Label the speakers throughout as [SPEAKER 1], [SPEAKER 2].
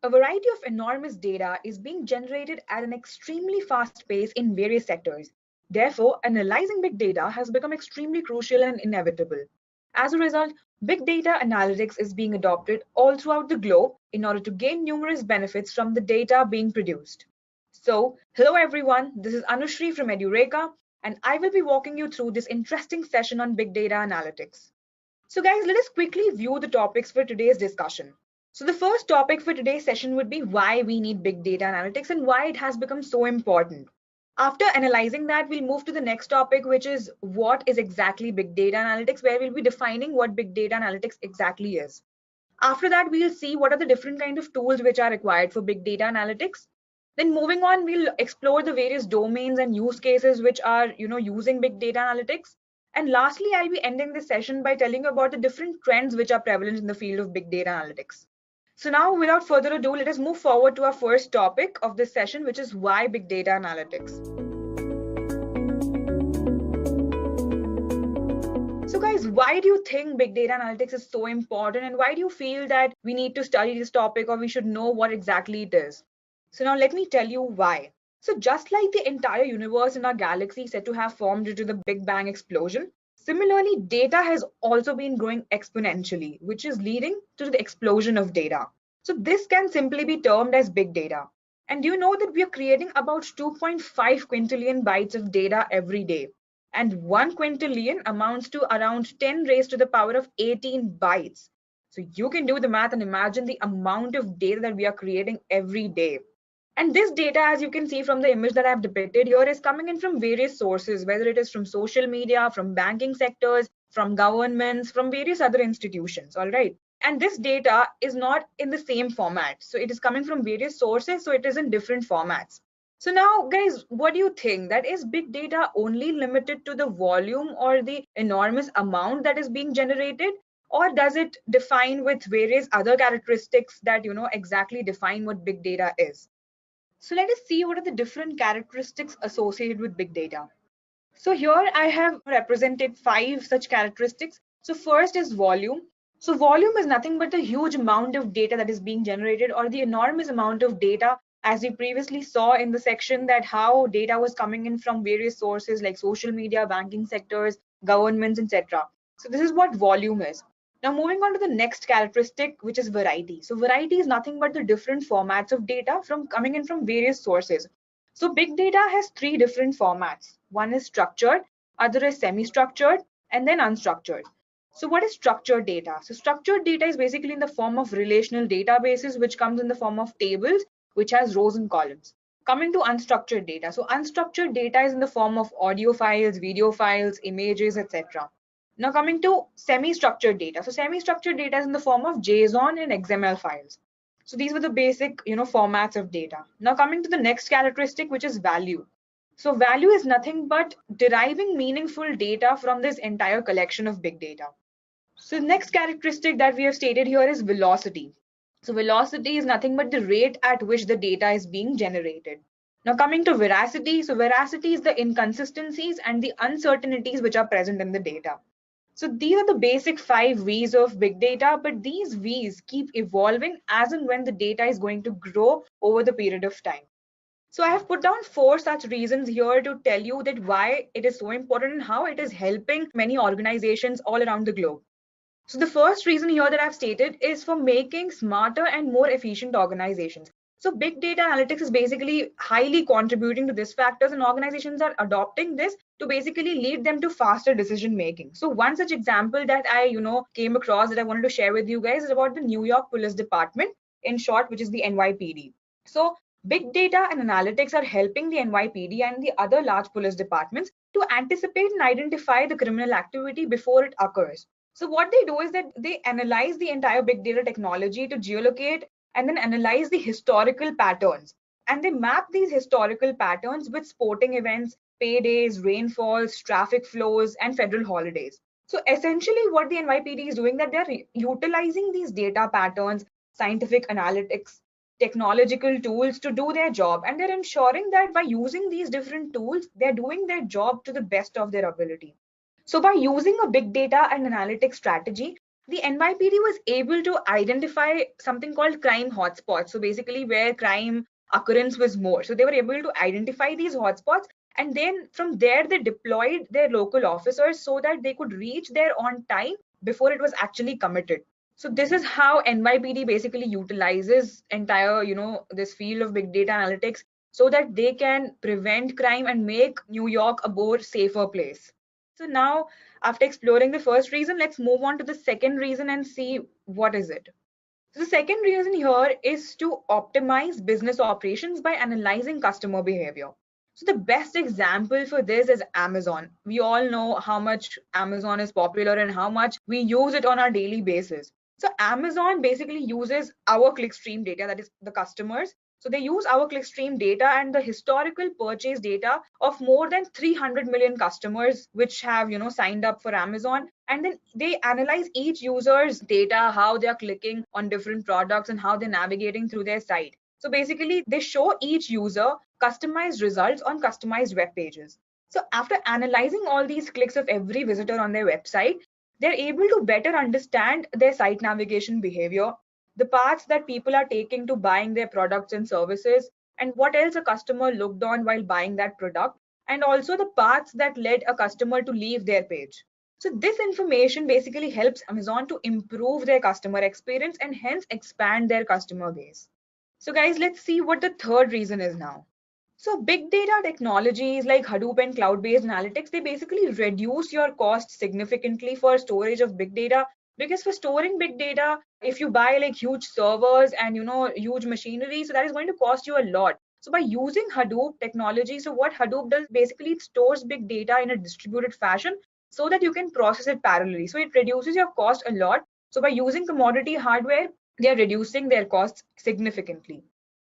[SPEAKER 1] A variety of enormous data is being generated at an extremely fast pace in various sectors. Therefore, analyzing big data has become extremely crucial and inevitable. As a result, big data analytics is being adopted all throughout the globe in order to gain numerous benefits from the data being produced. So, hello everyone, this is Anushri from Edureka, and I will be walking you through this interesting session on big data analytics. So guys, let us quickly view the topics for today's discussion. So the first topic for today's session would be why we need big data analytics and why it has become so important. After analyzing that, we'll move to the next topic, which is what is exactly big data analytics, where we'll be defining what big data analytics exactly is. After that, we'll see what are the different kind of tools which are required for big data analytics. Then moving on, we'll explore the various domains and use cases which are, using big data analytics. And lastly, I'll be ending this session by telling you about the different trends which are prevalent in the field of big data analytics. So now, without further ado, let us move forward to our first topic of this session, which is why big data analytics. So guys, why do you think big data analytics is so important, and why do you feel that we need to study this topic or we should know what exactly it is? So now let me tell you why. So just like the entire universe in our galaxy said to have formed due to the Big Bang explosion, similarly, data has also been growing exponentially, which is leading to the explosion of data. So this can simply be termed as big data. And do you know that we are creating about 2.5 quintillion bytes of data every day? And 1 quintillion amounts to around 10 raised to the power of 18 bytes. So you can do the math and imagine the amount of data that we are creating every day. And this data, as you can see from the image that I've depicted here, is coming in from various sources, whether it is from social media, from banking sectors, from governments, from various other institutions, all right? And this data is not in the same format. So it is coming from various sources, so it is in different formats. So now, guys, what do you think? That is big data only limited to the volume or the enormous amount that is being generated? Or does it define with various other characteristics that, exactly define what big data is? So let us see what are the different characteristics associated with big data. So here I have represented 5 such characteristics. So first is volume. So volume is nothing but the huge amount of data that is being generated, or the enormous amount of data, as we previously saw in the section that how data was coming in from various sources like social media, banking sectors, governments, etc. So this is what volume is. Now moving on to the next characteristic, which is variety. So variety is nothing but the different formats of data from coming in from various sources. So big data has 3 different formats. One is structured, other is semi-structured, and then unstructured. So what is structured data? So structured data is basically in the form of relational databases, which comes in the form of tables, which has rows and columns. Coming to unstructured data. So unstructured data is in the form of audio files, video files, images, etc. Now coming to semi-structured data. So semi-structured data is in the form of JSON and XML files. So these were the basic, formats of data. Now coming to the next characteristic, which is value. So value is nothing but deriving meaningful data from this entire collection of big data. So the next characteristic that we have stated here is velocity. So velocity is nothing but the rate at which the data is being generated. Now coming to veracity. So veracity is the inconsistencies and the uncertainties which are present in the data. So these are the basic 5 V's of big data, but these V's keep evolving as and when the data is going to grow over the period of time. So I have put down 4 such reasons here to tell you that why it is so important and how it is helping many organizations all around the globe. So the first reason here that I've stated is for making smarter and more efficient organizations. So big data analytics is basically highly contributing to these factors, and organizations are adopting this to basically lead them to faster decision making. So one such example that I came across that I wanted to share with you guys is about the New York Police Department, in short, which is the NYPD. So big data and analytics are helping the NYPD and the other large police departments to anticipate and identify the criminal activity before it occurs. So what they do is that they analyze the entire big data technology to geolocate and then analyze the historical patterns. And they map these historical patterns with sporting events, paydays, rainfalls, traffic flows, and federal holidays. So essentially what the NYPD is doing, that they're utilizing these data patterns, scientific analytics, technological tools to do their job. And they're ensuring that by using these different tools, they're doing their job to the best of their ability. So by using a big data and analytics strategy, the NYPD was able to identify something called crime hotspots. So basically where crime occurrence was more. So they were able to identify these hotspots, and then from there they deployed their local officers so that they could reach there on time before it was actually committed. So this is how NYPD basically utilizes entire, this field of big data analytics so that they can prevent crime and make New York a more safer place. So now, after exploring the first reason, let's move on to the second reason and see what is it. So the second reason here is to optimize business operations by analyzing customer behavior. So the best example for this is Amazon. We all know how much Amazon is popular and how much we use it on our daily basis. So Amazon basically uses our clickstream data, that is the customers. So they use our clickstream data and the historical purchase data of more than 300 million customers which have, signed up for Amazon. And then they analyze each user's data, how they're clicking on different products and how they're navigating through their site. So basically, they show each user customized results on customized web pages. So after analyzing all these clicks of every visitor on their website, they're able to better understand their site navigation behavior, the paths that people are taking to buying their products and services, and what else a customer looked on while buying that product, and also the paths that led a customer to leave their page. So this information basically helps Amazon to improve their customer experience and hence expand their customer base. So guys, let's see what the third reason is now. So big data technologies like Hadoop and cloud-based analytics, they basically reduce your cost significantly for storage of big data, because for storing big data, if you buy like huge servers and huge machinery, so that is going to cost you a lot. So by using Hadoop technology, so what Hadoop does basically, it stores big data in a distributed fashion so that you can process it parallelly. So it reduces your cost a lot. So by using commodity hardware, they are reducing their costs significantly.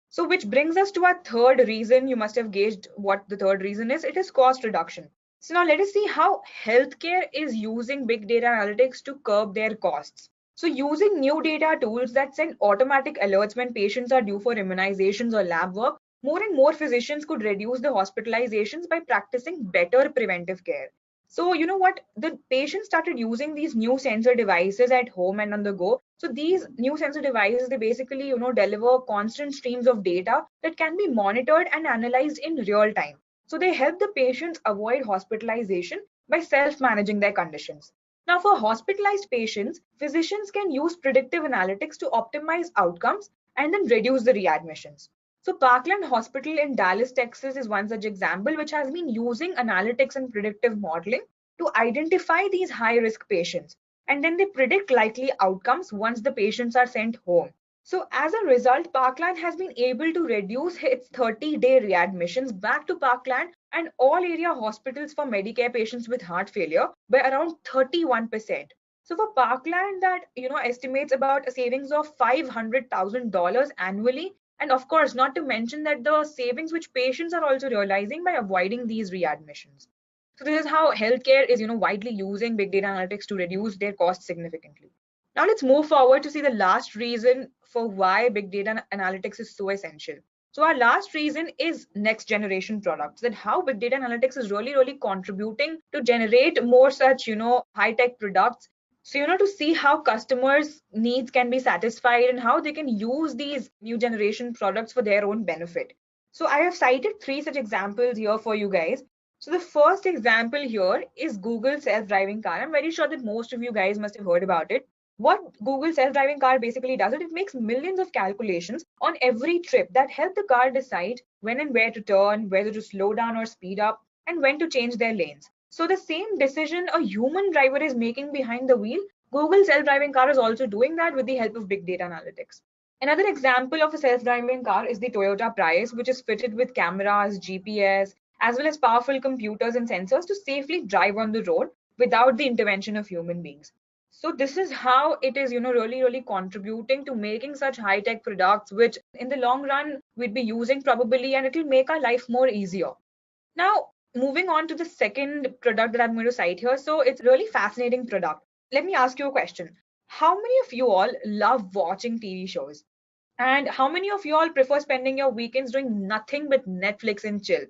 [SPEAKER 1] So which brings us to our third reason. You must have gauged what the third reason is. It is cost reduction. So now let us see how healthcare is using big data analytics to curb their costs. So using new data tools that send automatic alerts when patients are due for immunizations or lab work, more and more physicians could reduce the hospitalizations by practicing better preventive care. So you know what? The patients started using these new sensor devices at home and on the go. So these new sensor devices, they basically, deliver constant streams of data that can be monitored and analyzed in real time. So they help the patients avoid hospitalization by self-managing their conditions. Now, for hospitalized patients, physicians can use predictive analytics to optimize outcomes and then reduce the readmissions. So Parkland Hospital in Dallas, Texas is one such example, which has been using analytics and predictive modeling to identify these high-risk patients. And then they predict likely outcomes once the patients are sent home. So as a result, Parkland has been able to reduce its 30-day readmissions back to Parkland and all area hospitals for Medicare patients with heart failure by around 31%. So for Parkland, that estimates about a savings of $500,000 annually, and of course, not to mention that the savings which patients are also realizing by avoiding these readmissions. So this is how healthcare is, widely using big data analytics to reduce their costs significantly. Now let's move forward to see the last reason for why big data analytics is so essential. So our last reason is next generation products, that how big data analytics is really, really contributing to generate more such, high tech products. So, to see how customers' needs can be satisfied and how they can use these new generation products for their own benefit. So I have cited three such examples here for you guys. So the first example here is Google self-driving car. I'm very sure that most of you guys must have heard about it. What Google self-driving car basically does, it makes millions of calculations on every trip that help the car decide when and where to turn, whether to slow down or speed up, and when to change their lanes. So the same decision a human driver is making behind the wheel, Google self-driving car is also doing that with the help of big data analytics. Another example of a self-driving car is the Toyota Prius, which is fitted with cameras, GPS, as well as powerful computers and sensors to safely drive on the road without the intervention of human beings. So this is how it is, really, really contributing to making such high-tech products, which in the long run we'd be using probably, and it will make our life more easier. Now, moving on to the second product that I'm going to cite here. So it's a really fascinating product. Let me ask you a question. How many of you all love watching TV shows? And how many of you all prefer spending your weekends doing nothing but Netflix and chill?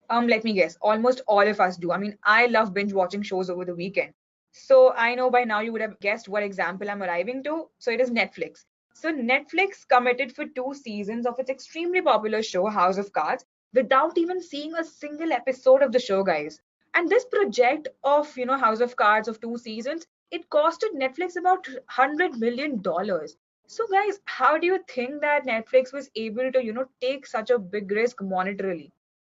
[SPEAKER 1] Let me guess. Almost all of us do. I mean, I love binge watching shows over the weekend. So I know by now you would have guessed what example I'm arriving to. So it is Netflix. So Netflix committed for 2 seasons of its extremely popular show House of Cards without even seeing a single episode of the show, guys. And this project of, House of Cards of 2 seasons, it costed Netflix about $100 million. So guys, how do you think that Netflix was able to, take such a big risk monetarily?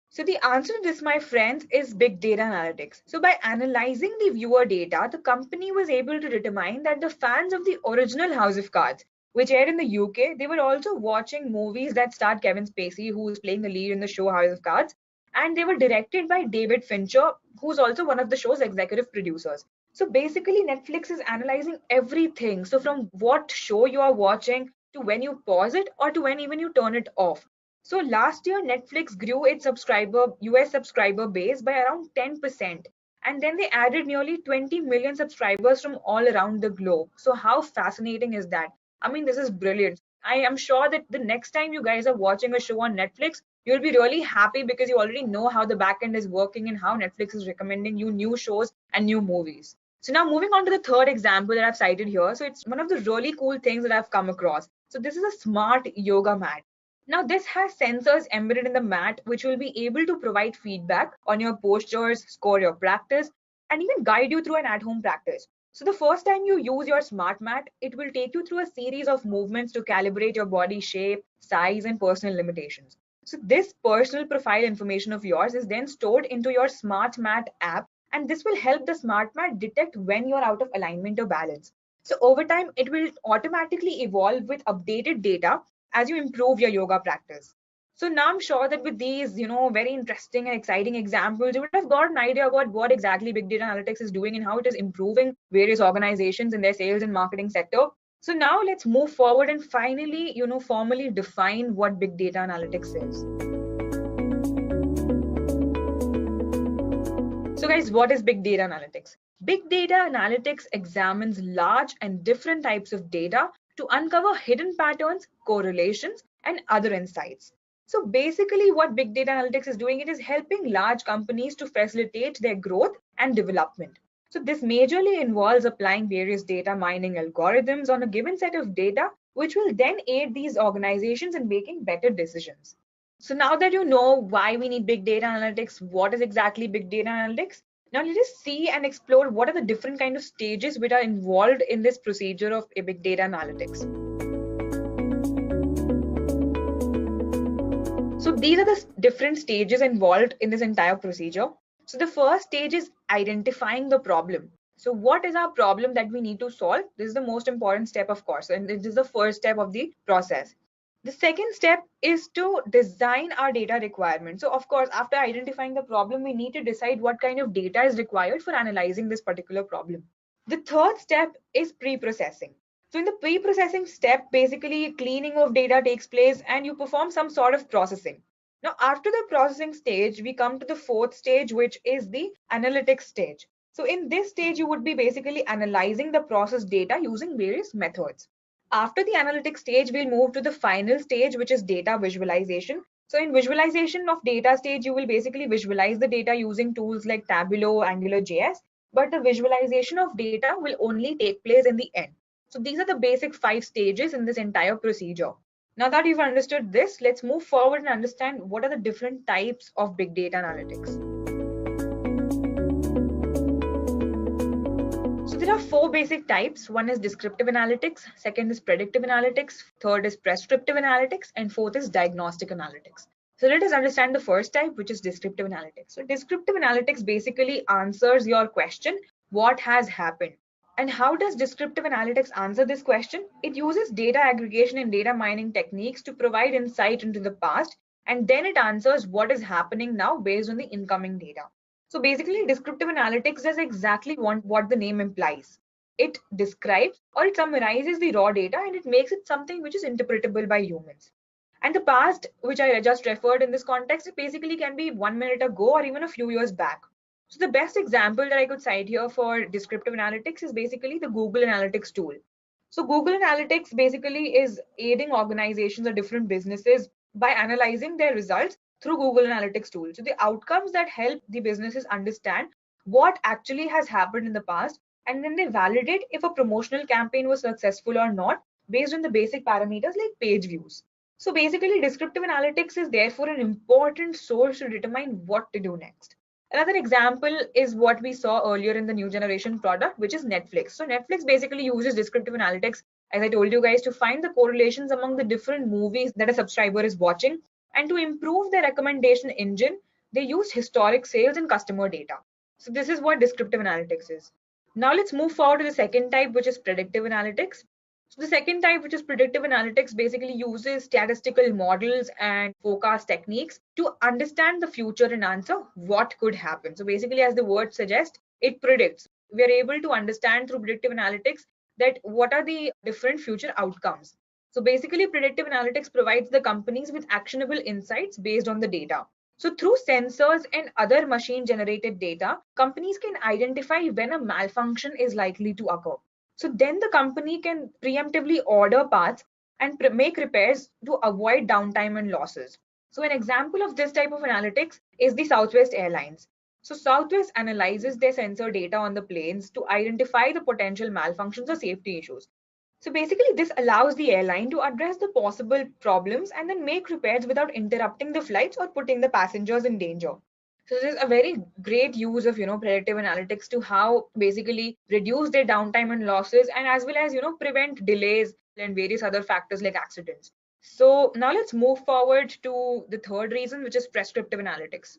[SPEAKER 1] So the answer to this, my friends, is big data analytics. So by analyzing the viewer data, the company was able to determine that the fans of the original House of Cards, which aired in the UK, they were also watching movies that starred Kevin Spacey, who was playing the lead in the show House of Cards, and they were directed by David Fincher, who's also one of the show's executive producers. So basically, Netflix is analyzing everything. So from what show you are watching to when you pause it or to when even you turn it off. So last year, Netflix grew its US subscriber base by around 10%. And then they added nearly 20 million subscribers from all around the globe. So how fascinating is that? I mean, this is brilliant. I am sure that the next time you guys are watching a show on Netflix, you'll be really happy because you already know how the backend is working and how Netflix is recommending you new shows and new movies. So now moving on to the third example that I've cited here. So it's one of the really cool things that I've come across. So this is a smart yoga mat. Now, this has sensors embedded in the mat, which will be able to provide feedback on your postures, score your practice, and even guide you through an at-home practice. So the first time you use your smart mat, it will take you through a series of movements to calibrate your body shape, size, and personal limitations. So this personal profile information of yours is then stored into your smart mat app, and this will help the smart mat detect when you're out of alignment or balance. So over time, it will automatically evolve with updated data as you improve your yoga practice. So now I'm sure that with these, very interesting and exciting examples, you would have got an idea about what exactly big data analytics is doing and how it is improving various organizations in their sales and marketing sector. So now let's move forward and finally, formally define what big data analytics is. So guys, what is big data analytics? Big data analytics examines large and different types of data to uncover hidden patterns, correlations, and other insights. So basically what big data analytics is doing, it is helping large companies to facilitate their growth and development. So this majorly involves applying various data mining algorithms on a given set of data, which will then aid these organizations in making better decisions. So now that you know why we need big data analytics, what is exactly big data analytics? Now let us see and explore what are the different kind of stages which are involved in this procedure of a big data analytics. So these are the different stages involved in this entire procedure. So the first stage is identifying the problem. So what is our problem that we need to solve? This is the most important step, of course, and this is the first step of the process. The second step is to design our data requirement. So of course, after identifying the problem, we need to decide what kind of data is required for analyzing this particular problem. The third step is pre-processing. So in the pre-processing step, basically cleaning of data takes place and you perform some sort of processing. Now, after the processing stage, we come to the fourth stage, which is the analytics stage. So in this stage, you would be basically analyzing the processed data using various methods. After the analytics stage, we'll move to the final stage, which is data visualization. So in visualization of data stage, you will basically visualize the data using tools like Tableau, AngularJS, but the visualization of data will only take place in the end. So these are the basic 5 stages in this entire procedure. Now that you've understood this, let's move forward and understand what are the different types of big data analytics. So there are 4 basic types. One is descriptive analytics, second is predictive analytics, third is prescriptive analytics, and fourth is diagnostic analytics. So let us understand the first type, which is descriptive analytics. So descriptive analytics basically answers your question, what has happened? And how does descriptive analytics answer this question? It uses data aggregation and data mining techniques to provide insight into the past, and then it answers what is happening now based on the incoming data. So basically, descriptive analytics does exactly what the name implies. It describes or it summarizes the raw data and it makes it something which is interpretable by humans. And the past, which I just referred in this context, it basically can be 1 minute ago or even a few years back. So the best example that I could cite here for descriptive analytics is basically the Google Analytics tool. So Google Analytics basically is aiding organizations or different businesses by analyzing their results through Google Analytics tool. So the outcomes that help the businesses understand what actually has happened in the past and then they validate if a promotional campaign was successful or not based on the basic parameters like page views. So basically, descriptive analytics is therefore an important source to determine what to do next. Another example is what we saw earlier in the new generation product, which is Netflix. So Netflix basically uses descriptive analytics, as I told you guys, to find the correlations among the different movies that a subscriber is watching. And to improve their recommendation engine, they use historic sales and customer data. So this is what descriptive analytics is. Now let's move forward to the second type, which is predictive analytics. So the second type, which is predictive analytics, basically uses statistical models and forecast techniques to understand the future and answer what could happen. So basically, as the word suggests, it predicts. We are able to understand through predictive analytics that what are the different future outcomes. So basically, predictive analytics provides the companies with actionable insights based on the data. So through sensors and other machine generated data, companies can identify when a malfunction is likely to occur. So then the company can preemptively order parts and make repairs to avoid downtime and losses. So an example of this type of analytics is the Southwest Airlines. So Southwest analyzes their sensor data on the planes to identify the potential malfunctions or safety issues. So basically, this allows the airline to address the possible problems and then make repairs without interrupting the flights or putting the passengers in danger. So this is a very great use of predictive analytics to how basically reduce their downtime and losses, and as well as prevent delays and various other factors like accidents. So now let's move forward to the third reason, which is prescriptive analytics.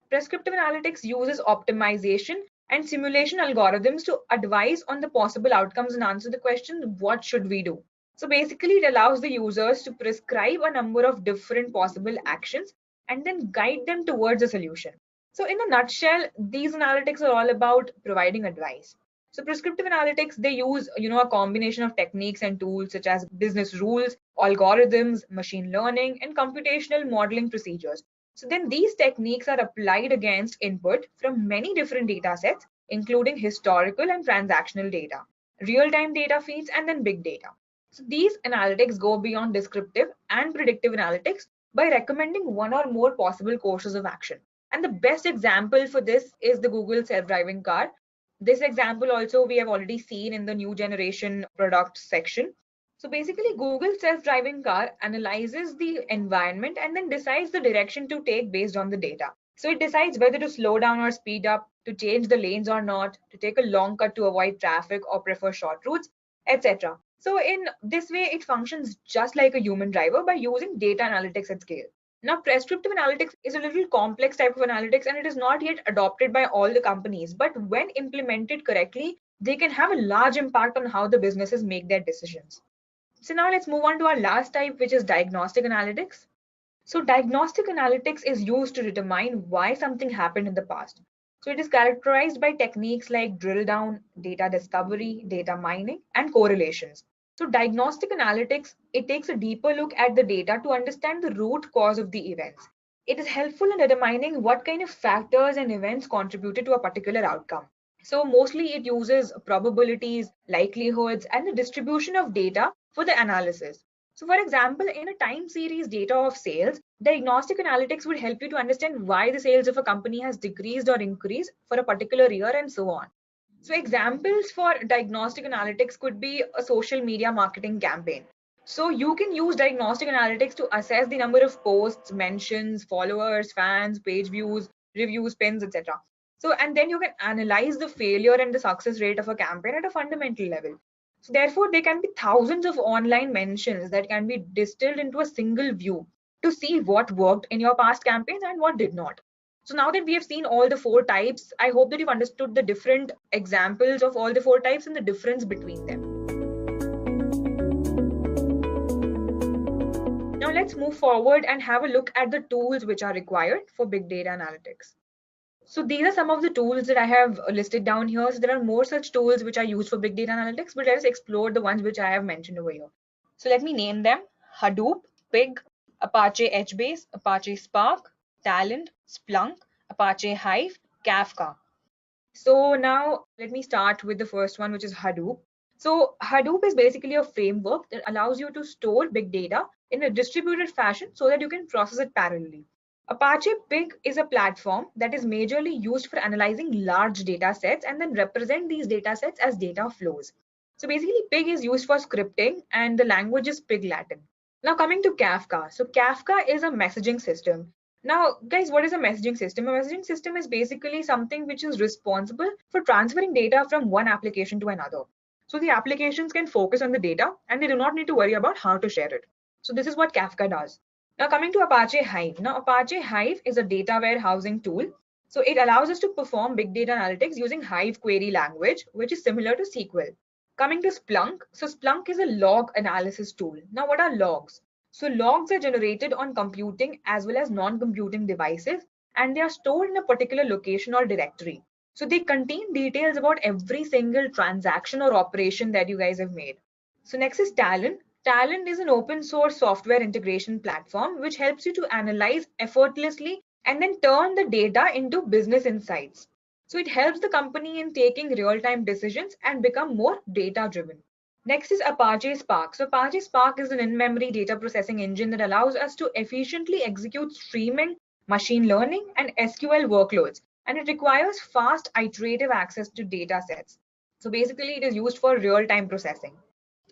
[SPEAKER 1] Prescriptive analytics uses optimization and simulation algorithms to advise on the possible outcomes and answer the question, what should we do? So basically, it allows the users to prescribe a number of different possible actions and then guide them towards a solution. So in a nutshell, these analytics are all about providing advice. So prescriptive analytics, they use a combination of techniques and tools such as business rules, algorithms, machine learning, and computational modeling procedures. So then these techniques are applied against input from many different data sets, including historical and transactional data, real-time data feeds, and then big data. So these analytics go beyond descriptive and predictive analytics by recommending one or more possible courses of action. And the best example for this is the Google self-driving car. This example also we have already seen in the new generation product section. So basically, Google self-driving car analyzes the environment and then decides the direction to take based on the data. So it decides whether to slow down or speed up, to change the lanes or not, to take a long cut to avoid traffic or prefer short routes, etc. So in this way, it functions just like a human driver by using data analytics at scale. Now, prescriptive analytics is a little complex type of analytics and it is not yet adopted by all the companies. But when implemented correctly, they can have a large impact on how the businesses make their decisions. So now let's move on to our last type, which is diagnostic analytics. So diagnostic analytics is used to determine why something happened in the past. So it is characterized by techniques like drill down, data discovery, data mining, and correlations. So diagnostic analytics, it takes a deeper look at the data to understand the root cause of the events. It is helpful in determining what kind of factors and events contributed to a particular outcome. So mostly it uses probabilities, likelihoods, and the distribution of data for the analysis. So for example, in a time series data of sales, diagnostic analytics would help you to understand why the sales of a company has decreased or increased for a particular year and so on. So examples for diagnostic analytics could be a social media marketing campaign. So you can use diagnostic analytics to assess the number of posts, mentions, followers, fans, page views, reviews, pins, etc. So, and then you can analyze the failure and the success rate of a campaign at a fundamental level. So therefore, there can be thousands of online mentions that can be distilled into a single view to see what worked in your past campaigns and what did not. So now that we have seen all the four types, I hope that you've understood the different examples of all the four types and the difference between them. Now let's move forward and have a look at the tools which are required for big data analytics. So these are some of the tools that I have listed down here. So there are more such tools which are used for big data analytics, but let us explore the ones which I have mentioned over here. So let me name them: Hadoop, Pig, Apache HBase, Apache Spark, Talent, Splunk, Apache Hive, Kafka. So now let me start with the first one, which is Hadoop. So Hadoop is basically a framework that allows you to store big data in a distributed fashion so that you can process it parallelly. Apache Pig is a platform that is majorly used for analyzing large data sets and then represent these data sets as data flows. So basically, Pig is used for scripting and the language is Pig Latin. Now coming to Kafka. So Kafka is a messaging system. Now, guys, what is a messaging system? A messaging system is basically something which is responsible for transferring data from one application to another. So the applications can focus on the data and they do not need to worry about how to share it. So this is what Kafka does. Now coming to Apache Hive. Now Apache Hive is a data warehousing tool. So it allows us to perform big data analytics using Hive query language, which is similar to SQL. Coming to Splunk. So Splunk is a log analysis tool. Now what are logs? So logs are generated on computing as well as non-computing devices, and they are stored in a particular location or directory. So they contain details about every single transaction or operation that you guys have made. So next is Talent. Talent is an open source software integration platform which helps you to analyze effortlessly and then turn the data into business insights. So it helps the company in taking real-time decisions and become more data-driven. Next is Apache Spark. So Apache Spark is an in-memory data processing engine that allows us to efficiently execute streaming, machine learning, and SQL workloads. And it requires fast iterative access to data sets. So basically, it is used for real-time processing.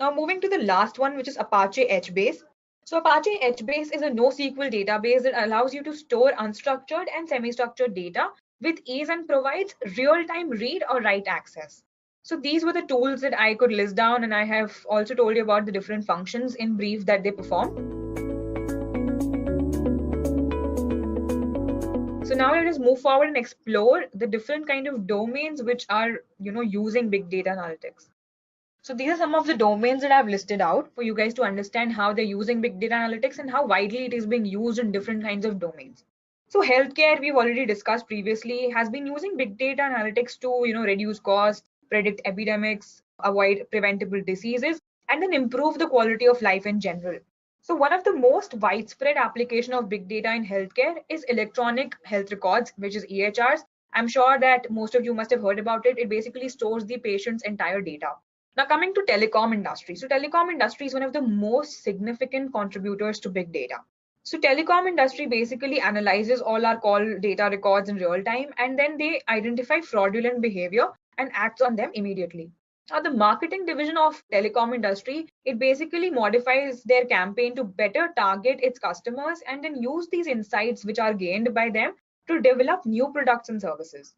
[SPEAKER 1] Now moving to the last one, which is Apache HBase. So Apache HBase is a NoSQL database that allows you to store unstructured and semi-structured data with ease and provides real-time read or write access. So these were the tools that I could list down, and I have also told you about the different functions in brief that they perform. So now let us move forward and explore the different kind of domains which are, using big data analytics. So these are some of the domains that I've listed out for you guys to understand how they're using big data analytics and how widely it is being used in different kinds of domains. So healthcare, we've already discussed previously, has been using big data analytics to, reduce costs, predict epidemics, avoid preventable diseases, and then improve the quality of life in general. So one of the most widespread application of big data in healthcare is electronic health records, which is EHRs. I'm sure that most of you must have heard about it. It basically stores the patient's entire data. Now coming to telecom industry. So telecom industry is one of the most significant contributors to big data. So telecom industry basically analyzes all our call data records in real time, and then they identify fraudulent behavior and acts on them immediately. Now the marketing division of telecom industry, it basically modifies their campaign to better target its customers and then use these insights which are gained by them to develop new products and services.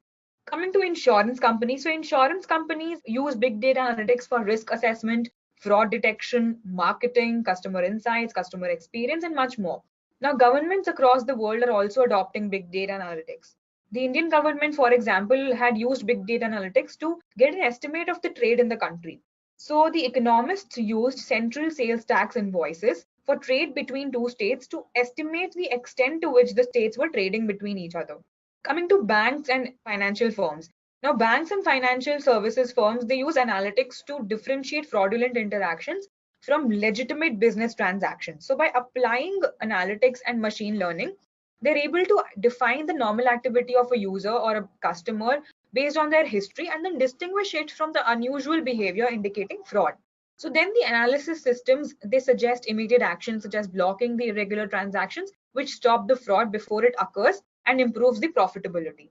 [SPEAKER 1] Coming to insurance companies, so insurance companies use big data analytics for risk assessment, fraud detection, marketing, customer insights, customer experience, and much more. Now, governments across the world are also adopting big data analytics. The Indian government, for example, had used big data analytics to get an estimate of the trade in the country. So the economists used central sales tax invoices for trade between two states to estimate the extent to which the states were trading between each other. Coming to banks and financial firms. Now, banks and financial services firms, they use analytics to differentiate fraudulent interactions from legitimate business transactions. So by applying analytics and machine learning, they're able to define the normal activity of a user or a customer based on their history and then distinguish it from the unusual behavior indicating fraud. So then the analysis systems, they suggest immediate actions such as blocking the irregular transactions, which stop the fraud before it occurs and improves the profitability.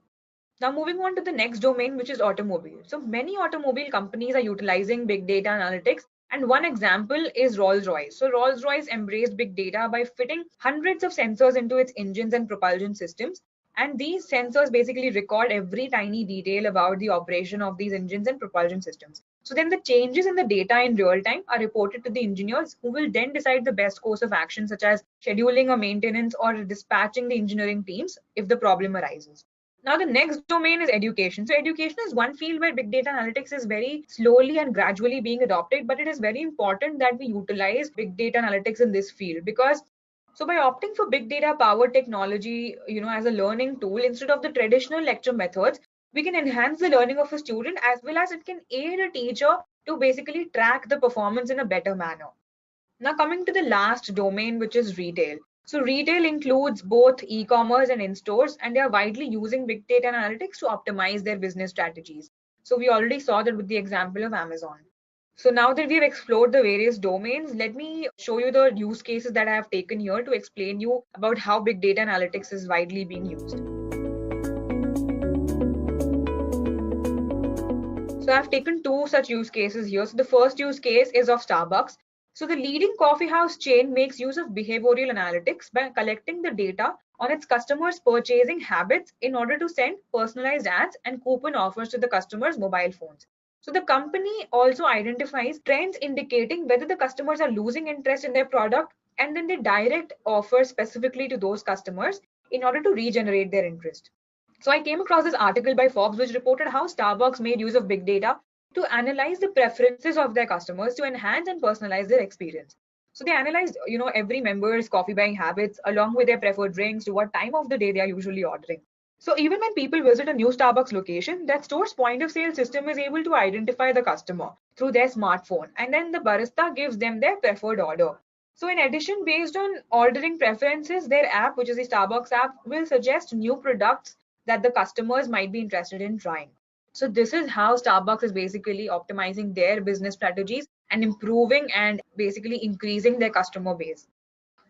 [SPEAKER 1] Now moving on to the next domain, which is automobile. So many automobile companies are utilizing big data analytics, and one example is Rolls-Royce. So Rolls-Royce embraced big data by fitting hundreds of sensors into its engines and propulsion systems. And these sensors basically record every tiny detail about the operation of these engines and propulsion systems. So then the changes in the data in real time are reported to the engineers, who will then decide the best course of action, such as scheduling a maintenance or dispatching the engineering teams if the problem arises. Now, the next domain is education. So education is one field where big data analytics is very slowly and gradually being adopted, but it is very important that we utilize big data analytics in this field because so by opting for big data powered technology, as a learning tool instead of the traditional lecture methods, we can enhance the learning of a student as well as it can aid a teacher to basically track the performance in a better manner. Now coming to the last domain, which is retail. So retail includes both e-commerce and in-stores, and they are widely using big data analytics to optimize their business strategies. So we already saw that with the example of Amazon. So now that we've explored the various domains, let me show you the use cases that I have taken here to explain you about how big data analytics is widely being used. So I've taken two such use cases here. So the first use case is of Starbucks. So the leading coffee house chain makes use of behavioral analytics by collecting the data on its customers' purchasing habits in order to send personalized ads and coupon offers to the customers' mobile phones. So the company also identifies trends indicating whether the customers are losing interest in their product, and then they direct offers specifically to those customers in order to regenerate their interest. So I came across this article by Forbes which reported how Starbucks made use of big data to analyze the preferences of their customers to enhance and personalize their experience. So they analyzed, every member's coffee buying habits along with their preferred drinks to what time of the day they are usually ordering. So even when people visit a new Starbucks location, that store's point of sale system is able to identify the customer through their smartphone, and then the barista gives them their preferred order. So in addition, based on ordering preferences, their app, which is the Starbucks app, will suggest new products that the customers might be interested in trying. So this is how Starbucks is basically optimizing their business strategies and improving and basically increasing their customer base.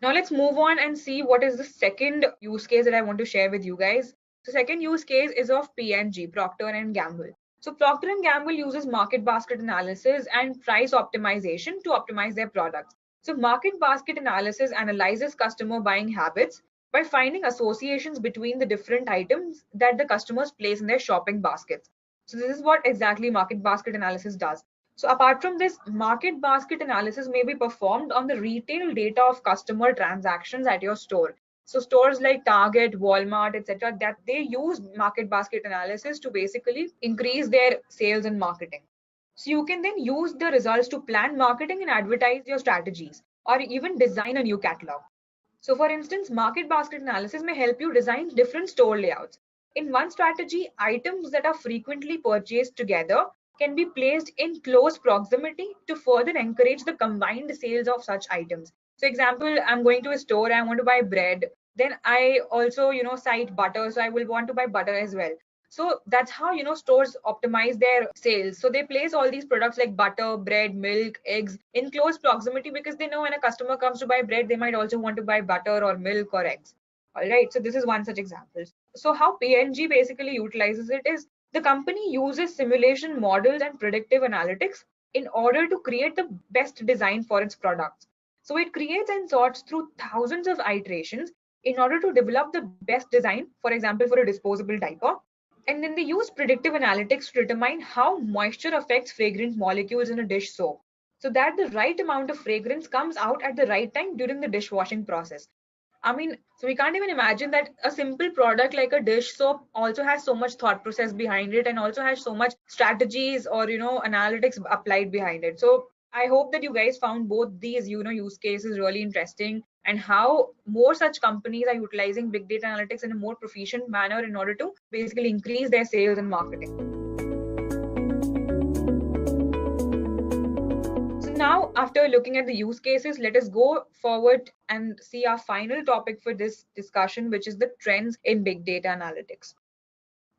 [SPEAKER 1] Now let's move on and see what is the second use case that I want to share with you guys. The second use case is of P&G, Procter and Gamble. So Procter and Gamble uses market basket analysis and price optimization to optimize their products. So market basket analysis analyzes customer buying habits by finding associations between the different items that the customers place in their shopping baskets. So this is what exactly market basket analysis does. So apart from this, market basket analysis may be performed on the retail data of customer transactions at your store. So stores like Target, Walmart, etc., that they use market basket analysis to basically increase their sales and marketing. So you can then use the results to plan marketing and advertise your strategies, or even design a new catalog. So for instance, market basket analysis may help you design different store layouts. In one strategy, items that are frequently purchased together can be placed in close proximity to further encourage the combined sales of such items. So example, I'm going to a store, I want to buy bread. Then I also, cite butter. So I will want to buy butter as well. So that's how, stores optimize their sales. So they place all these products like butter, bread, milk, eggs in close proximity because they know when a customer comes to buy bread, they might also want to buy butter or milk or eggs. All right. So this is one such example. So how P&G basically utilizes it is the company uses simulation models and predictive analytics in order to create the best design for its products. So it creates and sorts through thousands of iterations in order to develop the best design, for example, for a disposable diaper. And then they use predictive analytics to determine how moisture affects fragrant molecules in a dish soap so that the right amount of fragrance comes out at the right time during the dishwashing process. I mean, so we can't even imagine that a simple product like a dish soap also has so much thought process behind it and also has so much strategies or, analytics applied behind it. So I hope that you guys found both these, use cases really interesting, and how more such companies are utilizing big data analytics in a more proficient manner in order to basically increase their sales and marketing. So now, after looking at the use cases, let us go forward and see our final topic for this discussion, which is the trends in big data analytics.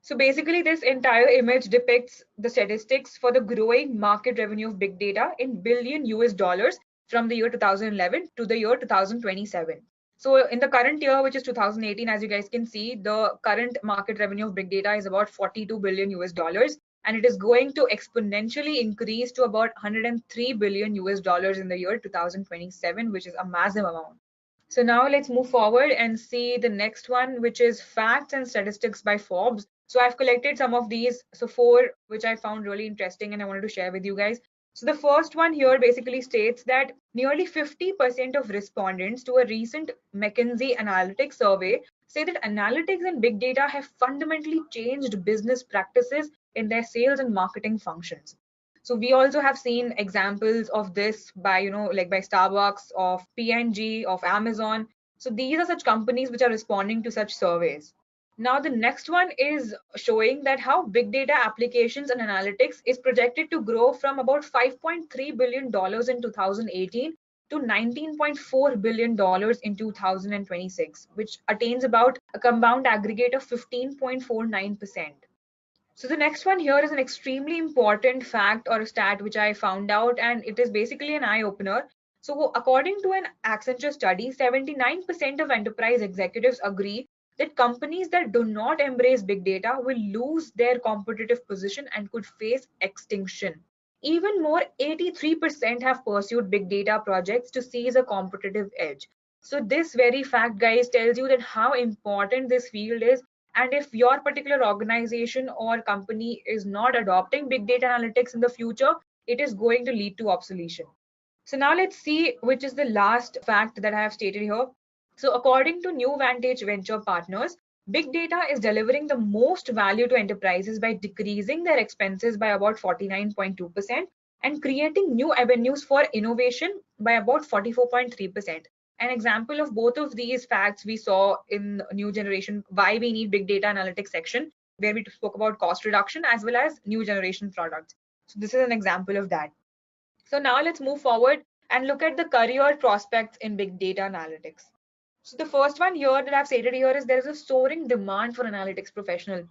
[SPEAKER 1] So basically, this entire image depicts the statistics for the growing market revenue of big data in billion US dollars from the year 2011 to the year 2027. So in the current year, which is 2018, as you guys can see, the current market revenue of big data is about 42 billion US dollars, and it is going to exponentially increase to about 103 billion US dollars in the year 2027, which is a massive amount. So now let's move forward and see the next one, which is facts and statistics by Forbes. So I've collected some of these, so four, which I found really interesting and I wanted to share with you guys. So the first one here basically states that nearly 50% of respondents to a recent McKinsey Analytics survey say that analytics and big data have fundamentally changed business practices in their sales and marketing functions. So we also have seen examples of this by, like by Starbucks, of P&G, of Amazon. So these are such companies which are responding to such surveys. Now the next one is showing that how big data applications and analytics is projected to grow from about $5.3 billion in 2018 to $19.4 billion in 2026, which attains about a compound aggregate of 15.49%. So the next one here is an extremely important fact or a stat which I found out, and it is basically an eye opener. So according to an Accenture study, 79% of enterprise executives agree that companies that do not embrace big data will lose their competitive position and could face extinction. Even more, 83% have pursued big data projects to seize a competitive edge. So this very fact, guys, tells you that how important this field is, and if your particular organization or company is not adopting big data analytics in the future, it is going to lead to obsolescence. So now let's see which is the last fact that I have stated here. So according to New Vantage Venture Partners, big data is delivering the most value to enterprises by decreasing their expenses by about 49.2% and creating new avenues for innovation by about 44.3%. An example of both of these facts we saw in New Generation, why we need big data analytics section, where we spoke about cost reduction as well as new generation products. So this is an example of that. So now let's move forward and look at the career prospects in big data analytics. So the first one here that I've stated here is there is a soaring demand for analytics professional.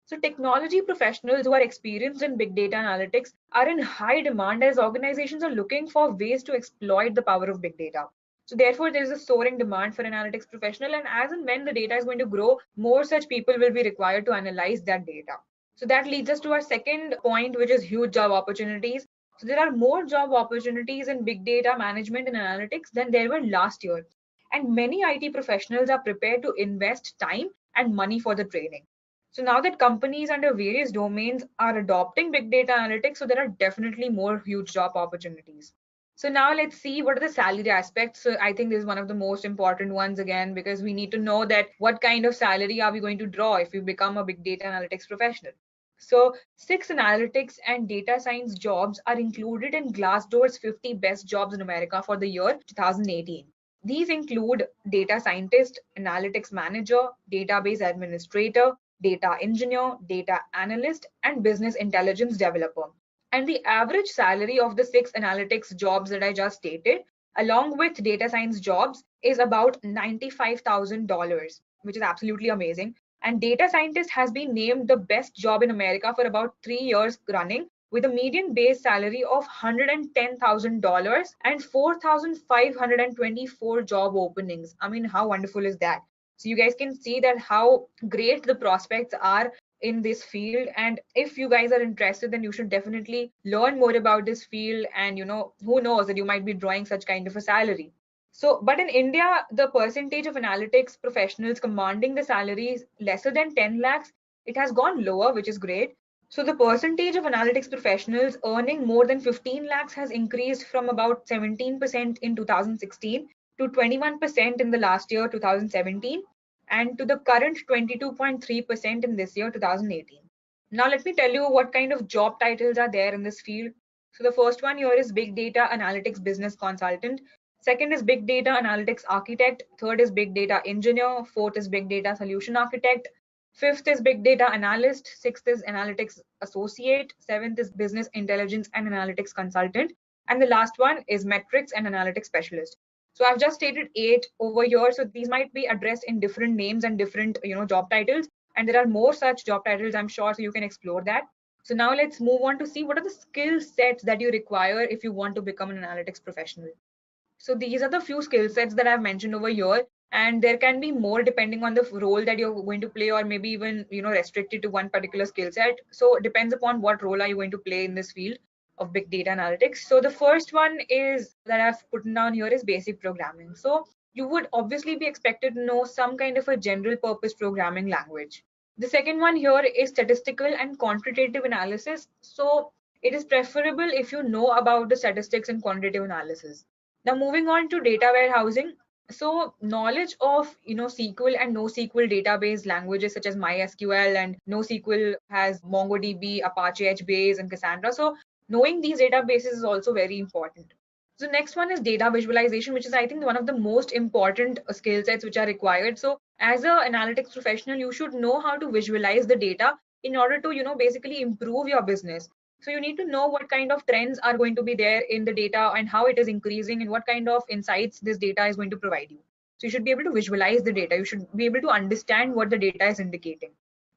[SPEAKER 1] So technology professionals who are experienced in big data analytics are in high demand as organizations are looking for ways to exploit the power of big data. So therefore, there is a soaring demand for analytics professional, and as and when the data is going to grow, more such people will be required to analyze that data. So that leads us to our second point, which is huge job opportunities. So there are more job opportunities in big data management and analytics than there were last year. And many IT professionals are prepared to invest time and money for the training. So now that companies under various domains are adopting big data analytics, so there are definitely more huge job opportunities. So now let's see what are the salary aspects. So I think this is one of the most important ones again, because we need to know that what kind of salary are we going to draw if we become a big data analytics professional. So six analytics and data science jobs are included in Glassdoor's 50 best jobs in America for the year 2018. These include data scientist, analytics manager, database administrator, data engineer, data analyst, and business intelligence developer. And the average salary of the six analytics jobs that I just stated, along with data science jobs, is about $95,000, which is absolutely amazing. And data scientist has been named the best job in America for about 3 years running, with a median base salary of $110,000 and 4,524 job openings. I mean, how wonderful is that? So you guys can see that how great the prospects are in this field, and if you guys are interested, then you should definitely learn more about this field, and who knows that you might be drawing such kind of a salary. So, but in India, the percentage of analytics professionals commanding the salaries lesser than 10 lakhs, it has gone lower, which is great. So the percentage of analytics professionals earning more than 15 lakhs has increased from about 17% in 2016 to 21% in the last year, 2017, and to the current 22.3% in this year, 2018. Now, let me tell you what kind of job titles are there in this field. So the first one here is Big Data Analytics Business Consultant. Second is Big Data Analytics Architect. Third is Big Data Engineer. Fourth is Big Data Solution Architect. Fifth is Big Data Analyst. Sixth is Analytics Associate. Seventh is Business Intelligence and Analytics Consultant. And the last one is Metrics and Analytics Specialist. So I've just stated 8 over here. So these might be addressed in different names and different, job titles. And there are more such job titles, I'm sure, so you can explore that. So now let's move on to see what are the skill sets that you require if you want to become an analytics professional. So these are the few skill sets that I've mentioned over here, and there can be more depending on the role that you're going to play, or maybe even restricted to one particular skill set. So it depends upon what role are you going to play in this field of big data analytics. So the first one is that I've put down here is basic programming. So you would obviously be expected to know some kind of a general purpose programming language. The second one here is statistical and quantitative analysis. So it is preferable if you know about the statistics and quantitative analysis. Now moving on to data warehousing. So knowledge of SQL and NoSQL database languages such as MySQL, and NoSQL has MongoDB, Apache HBase, and Cassandra. So knowing these databases is also very important. So next one is data visualization, which is I think one of the most important skill sets which are required. So as an analytics professional, you should know how to visualize the data in order to basically improve your business. So you need to know what kind of trends are going to be there in the data and how it is increasing and what kind of insights this data is going to provide you. So you should be able to visualize the data. You should be able to understand what the data is indicating.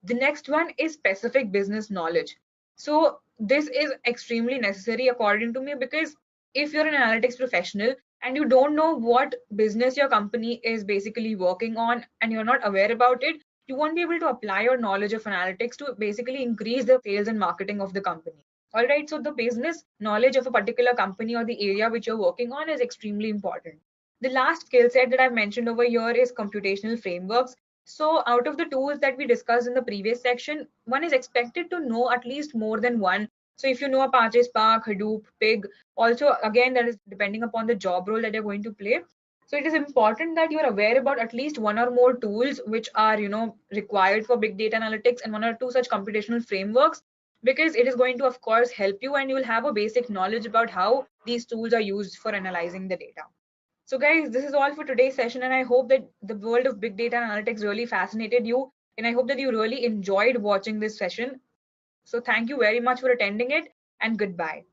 [SPEAKER 1] The next one is specific business knowledge. So this is extremely necessary according to me, because if you're an analytics professional and you don't know what business your company is basically working on and you're not aware about it, you won't be able to apply your knowledge of analytics to basically increase the sales and marketing of the company. All right, so the business knowledge of a particular company or the area which you're working on is extremely important. The last skill set that I've mentioned over here is computational frameworks. So out of the tools that we discussed in the previous section, one is expected to know at least more than one. So if you know Apache Spark, Hadoop, Pig, also again, that is depending upon the job role that you're going to play. So it is important that you're aware about at least one or more tools which are, required for big data analytics, and one or two such computational frameworks, because it is going to, of course, help you, and you will have a basic knowledge about how these tools are used for analyzing the data. So guys, this is all for today's session, and I hope that the world of big data analytics really fascinated you, and I hope that you really enjoyed watching this session. So thank you very much for attending it, and goodbye.